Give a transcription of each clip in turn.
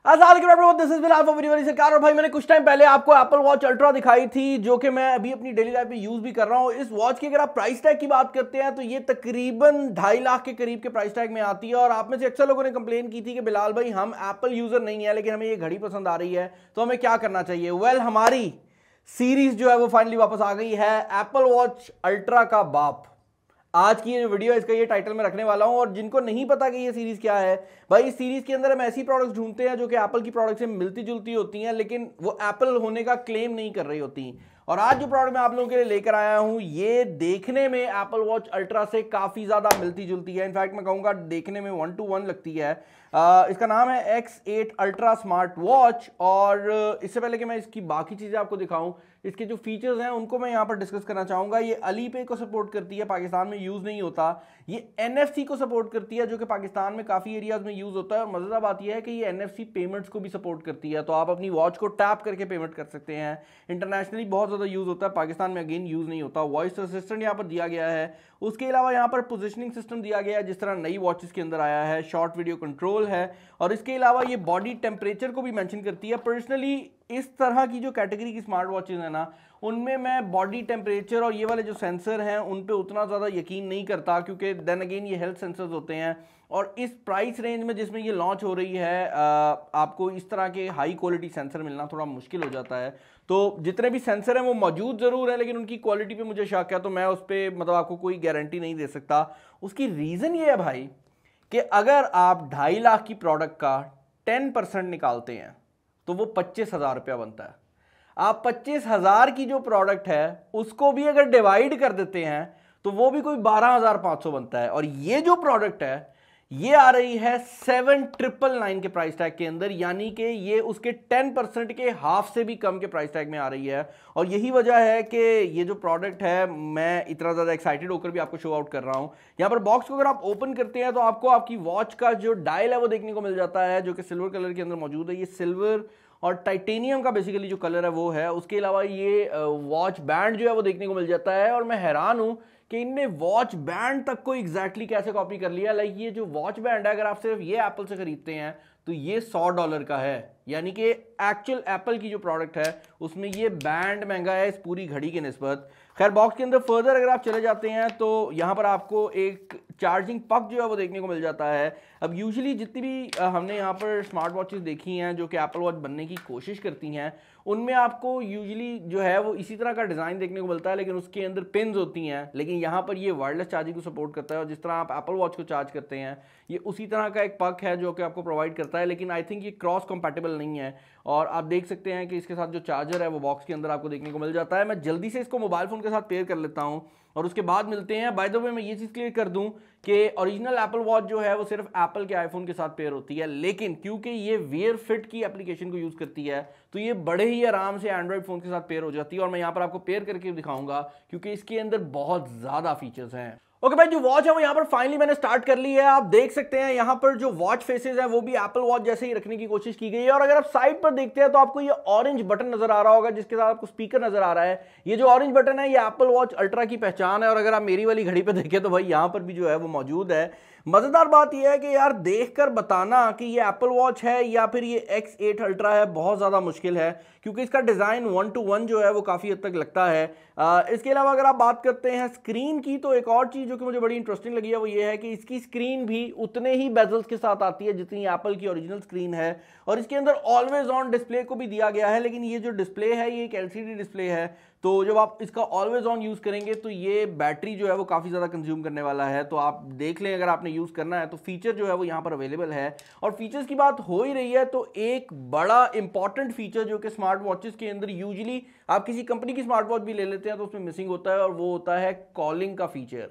सरकार। और भाई मैंने कुछ टाइम पहले आपको एप्पल वॉच अल्ट्रा दिखाई थी जो कि मैं अभी अपनी डेली लाइफ में यूज भी कर रहा हूं। इस वॉच की अगर आप प्राइस टैग की बात करते हैं तो ये तकरीबन 2.5 लाख के करीब के प्राइस टैग में आती है। और आप में से अक्सर लोगों ने कंप्लेन की थी कि बिलाल भाई हम एप्पल यूजर नहीं है लेकिन हमें ये घड़ी पसंद आ रही है तो हमें क्या करना चाहिए। वेल, हमारी सीरीज जो है वो फाइनली वापस आ गई है, एप्पल वॉच अल्ट्रा का बाप। आज की ये जो वीडियो है इसका ये टाइटल में रखने वाला हूं। और जिनको नहीं पता कि ये सीरीज क्या है, भाई इस सीरीज के अंदर हम ऐसी प्रोडक्ट्स ढूंढते हैं जो कि एप्पल की प्रोडक्ट से मिलती जुलती होती हैं लेकिन वो एप्पल होने का क्लेम नहीं कर रही होती। और आज जो प्रोडक्ट मैं आप लोगों के लिए लेकर आया हूं ये देखने में एप्पल वॉच अल्ट्रा से काफी ज्यादा मिलती जुलती है। इनफैक्ट मैं कहूंगा देखने में 1 to 1 लगती है। इसका नाम है X8 अल्ट्रा स्मार्ट वॉच। और इससे पहले कि मैं इसकी बाकी चीजें आपको दिखाऊं, इसके जो फीचर्स हैं उनको मैं यहां पर डिस्कस करना चाहूंगा। ये अली पे को सपोर्ट करती है, पाकिस्तान में यूज नहीं होता। ये NFC को सपोर्ट करती है जो कि पाकिस्तान में काफी एरियाज में यूज होता है। और मजेदार बात यह है कि ये NFC पेमेंट्स को भी सपोर्ट करती है, तो आप अपनी वॉच को टैप करके पेमेंट कर सकते हैं। इंटरनेशनली बहुत ज्यादा यूज होता है, पाकिस्तान में अगेन यूज नहीं होता। वॉइस असिस्टेंट यहाँ पर दिया गया है। उसके अलावा यहाँ पर पोजिशनिंग सिस्टम दिया गया है जिस तरह नई वॉचेस के अंदर आया है। शॉर्ट वीडियो कंट्रोल है। और इसके अलावा ये बॉडी टेम्परेचर को भी मेंशन करती है। पर्सनली इस तरह की जो कैटेगरी की स्मार्ट वॉचेस है ना, उनमें मैं बॉडी टेम्परेचर और ये वाले जो सेंसर हैं उन पे उतना ज़्यादा यकीन नहीं करता, क्योंकि देन अगेन ये हेल्थ सेंसर्स होते हैं। और इस प्राइस रेंज में जिसमें ये लॉन्च हो रही है आपको इस तरह के हाई क्वालिटी सेंसर मिलना थोड़ा मुश्किल हो जाता है। तो जितने भी सेंसर हैं वो मौजूद ज़रूर है लेकिन उनकी क्वालिटी पे मुझे शक है, तो मैं उस पर मतलब आपको कोई गारंटी नहीं दे सकता। उसकी रीज़न ये है भाई कि अगर आप 2.5 लाख की प्रोडक्ट का 10% निकालते हैं तो वो 25,000 रुपया बनता है। आप 25,000 की जो प्रोडक्ट है उसको भी अगर डिवाइड कर देते हैं तो वो भी कोई 12,500 बनता है। और ये जो प्रोडक्ट है ये आ रही है 7,999 के प्राइस टैग के अंदर, यानी कि ये उसके 10% के हाफ से भी कम के प्राइस टैग में आ रही है। और यही वजह है कि ये जो प्रोडक्ट है मैं इतना ज़्यादा एक्साइटेड होकर भी आपको शो आउट कर रहा हूँ। यहाँ पर बॉक्स को अगर आप ओपन करते हैं तो आपको आपकी वॉच का जो डायल है वो देखने को मिल जाता है जो कि सिल्वर कलर के अंदर मौजूद है। ये सिल्वर और टाइटेनियम का बेसिकली जो कलर है वो है। उसके अलावा ये वॉच बैंड जो है वो देखने को मिल जाता है। और मैं हैरान हूं कि इनने वॉच बैंड तक को एग्जैक्टली कैसे कॉपी कर लिया। लाइक ये जो वॉच बैंड है अगर आप सिर्फ ये एप्पल से खरीदते हैं तो ये $100 का है, यानी कि एक्चुअल एप्पल की जो प्रोडक्ट है उसमें ये बैंड महंगा है इस पूरी घड़ी के निस्बत। खैर बॉक्स के अंदर फर्दर अगर आप चले जाते हैं तो यहाँ पर आपको एक चार्जिंग पक जो है वो देखने को मिल जाता है। अब यूजुअली जितनी भी हमने यहाँ पर स्मार्ट वॉचेस देखी हैं जो कि एप्पल वॉच बनने की कोशिश करती हैं उनमें आपको यूजुअली जो है वो इसी तरह का डिज़ाइन देखने को मिलता है लेकिन उसके अंदर पिन्स होती हैं। लेकिन यहाँ पर ये वायरलेस चार्जिंग को सपोर्ट करता है और जिस तरह आप एप्पल वॉच को चार्ज करते हैं ये उसी तरह का एक पक है जो कि आपको प्रोवाइड करता है। लेकिन आई थिंक ये क्रॉस कंपैटिबल नहीं है। और आप देख सकते हैं कि इसके साथ जो चार्जर है वो बॉक्स के अंदर आपको देखने को मिल जाता है। मैं जल्दी से इसको मोबाइल फ़ोन के साथ पेयर कर लेता हूँ और उसके बाद मिलते हैं। बाय द वे मैं ये चीज़ क्लियर कर दूं कि ओरिजिनल एप्पल वॉच जो है वो सिर्फ एप्पल के आईफोन के साथ पेयर होती है, लेकिन क्योंकि ये वेयर फिट की एप्लीकेशन को यूज़ करती है तो ये बड़े ही आराम से एंड्रॉइड फ़ोन के साथ पेयर हो जाती है। और मैं यहाँ पर आपको पेयर करके दिखाऊंगा क्योंकि इसके अंदर बहुत ज़्यादा फीचर्स हैं। ओके भाई, जो वॉच है वो यहाँ पर फाइनली मैंने स्टार्ट कर ली है। आप देख सकते हैं यहाँ पर जो वॉच फेसेस है वो भी एप्पल वॉच जैसे ही रखने की कोशिश की गई है। और अगर आप साइड पर देखते हैं तो आपको ये ऑरेंज बटन नजर आ रहा होगा जिसके साथ आपको स्पीकर नजर आ रहा है। ये जो ऑरेंज बटन है ये एप्पल वॉच अल्ट्रा की पहचान है। और अगर आप मेरी वाली घड़ी पे देखें तो भाई यहाँ पर भी जो है वो मौजूद है। मजेदार बात यह है कि यार देखकर बताना कि ये एप्पल वॉच है या फिर ये X8 अल्ट्रा है बहुत ज़्यादा मुश्किल है क्योंकि इसका डिज़ाइन 1 to 1 जो है वो काफ़ी हद तक लगता है। इसके अलावा अगर आप बात करते हैं स्क्रीन की तो एक और चीज़ जो कि मुझे बड़ी इंटरेस्टिंग लगी है वो ये है कि इसकी स्क्रीन भी उतने ही बेजल्स के साथ आती है जितनी एप्पल की ओरिजिनल स्क्रीन है। और इसके अंदर ऑलवेज ऑन डिस्प्ले को भी दिया गया है, लेकिन ये जो डिस्प्ले है ये एक LCD डिस्प्ले है तो जब आप इसका ऑलवेज ऑन यूज़ करेंगे तो ये बैटरी जो है वो काफ़ी ज़्यादा कंज्यूम करने वाला है। तो आप देख लें अगर आपने यूज़ करना है तो फीचर जो है वो यहाँ पर अवेलेबल है। और फीचर्स की बात हो ही रही है तो एक बड़ा इंपॉर्टेंट फीचर जो कि स्मार्ट वॉचेस के अंदर यूजुअली आप किसी कंपनी की स्मार्ट वॉच भी ले लेते हैं तो उसमें मिसिंग होता है और वो होता है कॉलिंग का फीचर।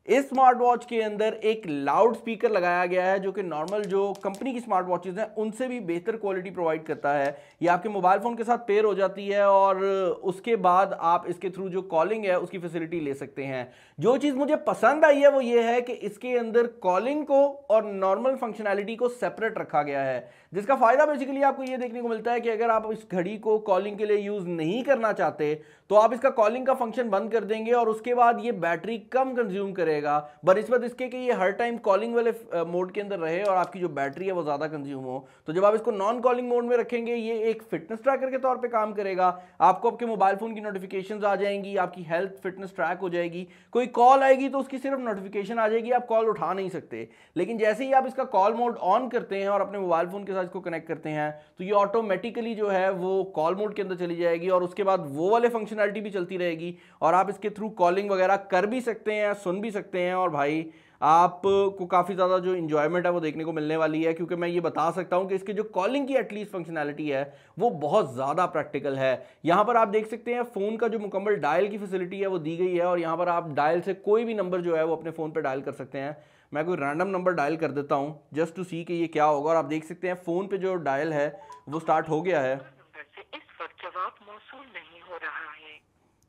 इस स्मार्ट वॉच के अंदर एक लाउड स्पीकर लगाया गया है जो कि नॉर्मल जो कंपनी की स्मार्ट वॉचेस हैं उनसे भी बेहतर क्वालिटी प्रोवाइड करता है। ये आपके मोबाइल फ़ोन के साथ पेयर हो जाती है और उसके बाद आप इसके थ्रू जो कॉलिंग है उसकी फैसिलिटी ले सकते हैं। जो चीज़ मुझे पसंद आई है वो ये है कि इसके अंदर कॉलिंग को और नॉर्मल फंक्शनैलिटी को सेपरेट रखा गया है, जिसका फ़ायदा बेसिकली आपको ये देखने को मिलता है कि अगर आप इस घड़ी को कॉलिंग के लिए यूज़ नहीं करना चाहते तो आप इसका कॉलिंग का फंक्शन बंद कर देंगे और उसके बाद ये बैटरी कम कंज्यूम करे रहेगा, बनिस्बत इसके कि ये हर टाइम कॉलिंग वाले मोड के अंदर रहे और आपकी जो बैटरी है वो ज़्यादा कंज्यूम हो। तो जब आप इसको नॉन कॉलिंग मोड में रखेंगे, ये एक फिटनेस ट्रैकर के तौर पे काम करेगा। आपको आपके मोबाइल फ़ोन की नोटिफिकेशंस आ जाएंगी, आपकी हेल्थ फिटनेस ट्रैक हो जाएगी। कोई कॉल आएगी तो उसकी सिर्फ नोटिफिकेशन आ जाएगी, आप कॉल उठा नहीं सकते। लेकिन जैसे ही आप इसका कॉल मोड ऑन करते हैं और अपने मोबाइल फ़ोन के साथ इसको कनेक्ट करते हैं तो ये ऑटोमेटिकली जो है वो कॉल मोड के अंदर चली जाएगी और उसके बाद वो वाले फंक्शनैलिटी भी चलती रहेगी और आप इसके थ्रू कॉलिंग वगैरह कर भी सकते हैं, सुन भी सकते हैं। और भाई आपको काफ़ी ज़्यादा जो इन्जॉयमेंट है वो देखने को मिलने वाली है, क्योंकि मैं ये बता सकता हूं कि इसके जो कॉलिंग की एटलीस्ट फंक्शनैलिटी है वो बहुत ज़्यादा प्रैक्टिकल है। यहां पर आप देख सकते हैं फ़ोन का जो मुकम्मल डायल की फैसिलिटी है वो दी गई है और यहां पर आप डायल से कोई भी नंबर जो है वो अपने फ़ोन पर डायल कर सकते हैं। मैं कोई रैंडम नंबर डायल कर देता हूं जस्ट टू सी कि ये क्या होगा और आप देख सकते हैं फ़ोन पे जो डायल है वो स्टार्ट हो गया है। इस वक्त जवाब मौसूल नहीं हो रहा है।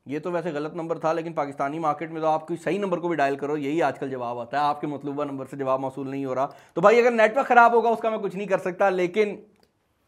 ये तो वैसे गलत नंबर था, लेकिन पाकिस्तानी मार्केट में तो आप कोई सही नंबर को भी डायल करो यही आजकल जवाब आता है, आपके मतलूबा नंबर से जवाब मौसूल नहीं हो रहा। तो भाई अगर नेटवर्क ख़राब होगा उसका मैं कुछ नहीं कर सकता, लेकिन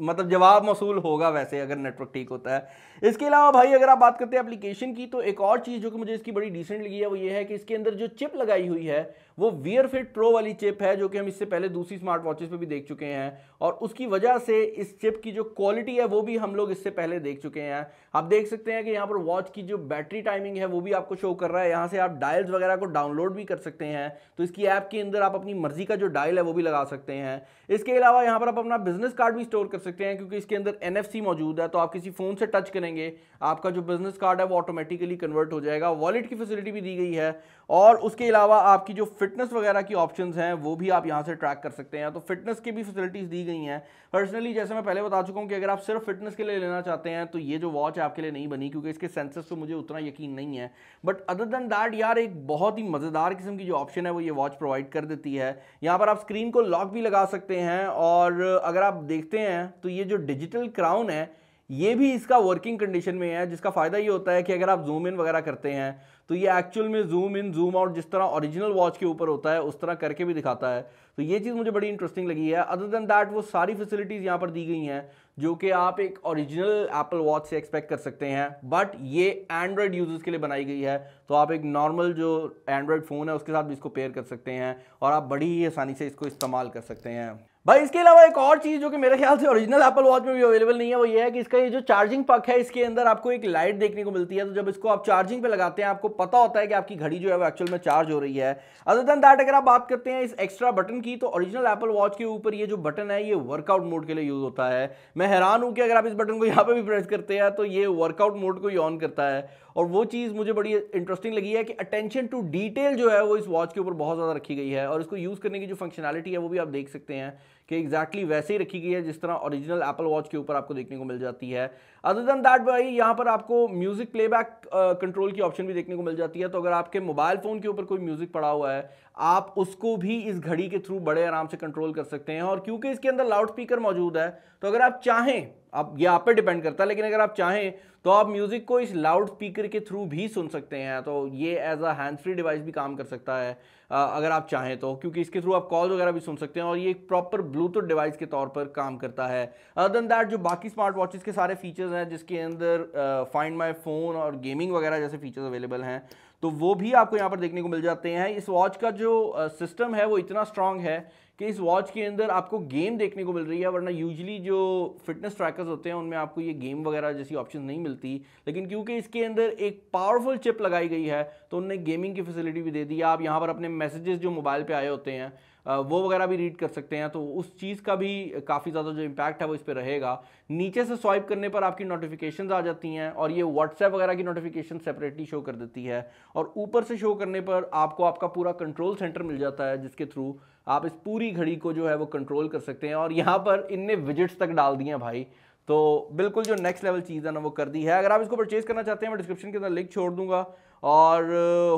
मतलब जवाब मौसूल होगा वैसे अगर नेटवर्क ठीक होता है। इसके अलावा भाई अगर आप बात करते हैं एप्लीकेशन की, तो एक और चीज़ जो कि मुझे इसकी बड़ी डिसेंट लगी है वो ये है कि इसके अंदर जो चिप लगाई हुई है वो वियर फिट प्रो वाली चिप है, जो कि हम इससे पहले दूसरी स्मार्ट वॉचेस पे भी देख चुके हैं और उसकी वजह से इस चिप की जो क्वालिटी है वो भी हम लोग इससे पहले देख चुके हैं। आप देख सकते हैं कि यहाँ पर वॉच की जो बैटरी टाइमिंग है वो भी आपको शो कर रहा है। यहाँ से आप डायल्स वगैरह को डाउनलोड भी कर सकते हैं, तो इसकी ऐप के अंदर आप अपनी मर्जी का जो डायल है वो भी लगा सकते हैं। इसके अलावा यहाँ पर आप अपना बिजनेस कार्ड भी स्टोर कर सकते हैं, क्योंकि इसके अंदर NFC मौजूद है, तो आप किसी फ़ोन से टच करेंगे आपका जो बिजनेस कार्ड है वो ऑटोमेटिकली कन्वर्ट हो जाएगा। वॉलेट की फैसिलिटी भी दी गई है और उसके अलावा आपकी जो फिटनेस वगैरह की ऑप्शंस हैं वो भी आप यहाँ से ट्रैक कर सकते हैं, तो फिटनेस की भी फैसिलिटीज़ दी गई हैं। पर्सनली जैसे मैं पहले बता चुका हूँ कि अगर आप सिर्फ फिटनेस के लिए लेना चाहते हैं तो ये जो वॉच है आपके लिए नहीं बनी, क्योंकि इसके सेंसर्स पे मुझे उतना यकीन नहीं है। बट अदर देन दैट यार एक बहुत ही मज़ेदार किस्म की जो ऑप्शन है वो ये वॉच प्रोवाइड कर देती है। यहाँ पर आप स्क्रीन को लॉक भी लगा सकते हैं और अगर आप देखते हैं तो ये जो डिजिटल क्राउन है ये भी इसका वर्किंग कंडीशन में है, जिसका फ़ायदा ये होता है कि अगर आप जूम इन वगैरह करते हैं तो ये एक्चुअल में जूम इन जूम आउट जिस तरह ओरिजिनल वॉच के ऊपर होता है उस तरह करके भी दिखाता है। तो ये चीज़ मुझे बड़ी इंटरेस्टिंग लगी है। अदर देन दैट वो सारी फैसिलिटीज़ यहाँ पर दी गई हैं जो कि आप एक ओरिजिनल एप्पल वॉच से एक्सपेक्ट कर सकते हैं, बट ये एंड्रॉयड यूजर्स के लिए बनाई गई है, तो आप एक नॉर्मल जो एंड्रॉयड फ़ोन है उसके साथ भी इसको पेयर कर सकते हैं और आप बड़ी ही आसानी से इसको इस्तेमाल कर सकते हैं। भाई इसके अलावा एक और चीज़ जो कि मेरे ख्याल से ओरिजिनल एप्पल वॉच में भी अवेलेबल नहीं है वो ये है कि इसका ये जो चार्जिंग पक है इसके अंदर आपको एक लाइट देखने को मिलती है, तो जब इसको आप चार्जिंग पे लगाते हैं आपको पता होता है कि आपकी घड़ी जो है वो एक्चुअल में चार्ज हो रही है। अदर देन दैट अगर आप बात करते हैं इस एक्स्ट्रा बटन की, तो ओरिजिनल एप्पल वॉच के ऊपर ये जो बटन है ये वर्कआउट मोड के लिए यूज होता है। मैं हैरान हूं कि अगर आप इस बटन को यहाँ पे भी प्रेस करते हैं तो ये वर्कआउट मोड को ही ऑन करता है। और वो चीज़ मुझे बड़ी इंटरेस्टिंग लगी है कि अटेंशन टू डिटेल जो है वो इस वॉच के ऊपर बहुत ज़्यादा रखी गई है और इसको यूज़ करने की जो फंक्शनैलिटी है वो भी आप देख सकते हैं कि एग्जैक्टली वैसे ही रखी गई है जिस तरह ओरिजिनल एप्पल वॉच के ऊपर आपको देखने को मिल जाती है। अदर देन दैट भाई यहाँ पर आपको म्यूजिक प्लेबैक कंट्रोल की ऑप्शन भी देखने को मिल जाती है, तो अगर आपके मोबाइल फ़ोन के ऊपर कोई म्यूजिक पड़ा हुआ है आप उसको भी इस घड़ी के थ्रू बड़े आराम से कंट्रोल कर सकते हैं। और क्योंकि इसके अंदर लाउड स्पीकर मौजूद है तो अगर आप चाहें, अब ये आप पे डिपेंड करता है, लेकिन अगर आप चाहें तो आप म्यूजिक को इस लाउड स्पीकर के थ्रू भी सुन सकते हैं, तो ये as a hands free device भी काम कर सकता है अगर आप चाहें तो, क्योंकि इसके थ्रू आप कॉल वगैरह भी सुन सकते हैं और ये एक प्रॉपर ब्लूटूथ डिवाइस के तौर पर काम करता है। अदर देन दैट जो बाकी स्मार्ट वॉचेस के सारे फीचर्स हैं जिसके अंदर फाइंड माई फोन और गेमिंग वगैरह जैसे फीचर्स अवेलेबल हैं तो वो भी आपको यहाँ पर देखने को मिल जाते हैं। इस वॉच का जो सिस्टम है वो इतना स्ट्रांग है कि इस वॉच के अंदर आपको गेम देखने को मिल रही है, वरना यूजुअली जो फिटनेस ट्रैकर्स होते हैं उनमें आपको ये गेम वगैरह जैसी ऑप्शन नहीं मिलती, लेकिन क्योंकि इसके अंदर एक पावरफुल चिप लगाई गई है तो उन्होंने गेमिंग की फैसिलिटी भी दे दी है। आप यहाँ पर अपने मैसेजेस जो मोबाइल पे आए होते हैं वो वगैरह भी रीड कर सकते हैं, तो उस चीज़ का भी काफ़ी ज़्यादा जो इम्पैक्ट है वो इस पर रहेगा। नीचे से स्वाइप करने पर आपकी नोटिफिकेशंस आ जाती हैं और ये व्हाट्सएप वगैरह की नोटिफिकेशन सेपरेटली शो कर देती है और ऊपर से शो करने पर आपको आपका पूरा कंट्रोल सेंटर मिल जाता है जिसके थ्रू आप इस पूरी घड़ी को जो है वो कंट्रोल कर सकते हैं। और यहाँ पर इनने विजिट्स तक डाल दिए हैं भाई, तो बिल्कुल जो नेक्स्ट लेवल चीज़ है ना वो कर दी है। अगर आप इसको परचेज करना चाहते हैं मैं डिस्क्रिप्शन के अंदर लिंक छोड़ दूंगा और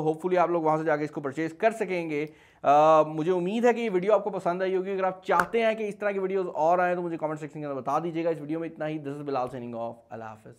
होपफुली आप लोग वहाँ से जाके इसको परचेज कर सकेंगे। मुझे उम्मीद है कि ये वीडियो आपको पसंद आई होगी। अगर आप चाहते हैं कि इस तरह की वीडियोस और आए तो मुझे कमेंट सेक्शन के अंदर बता दीजिएगा। इस वीडियो में इतना ही। This is Bilal signing off. Allah हाफिज़।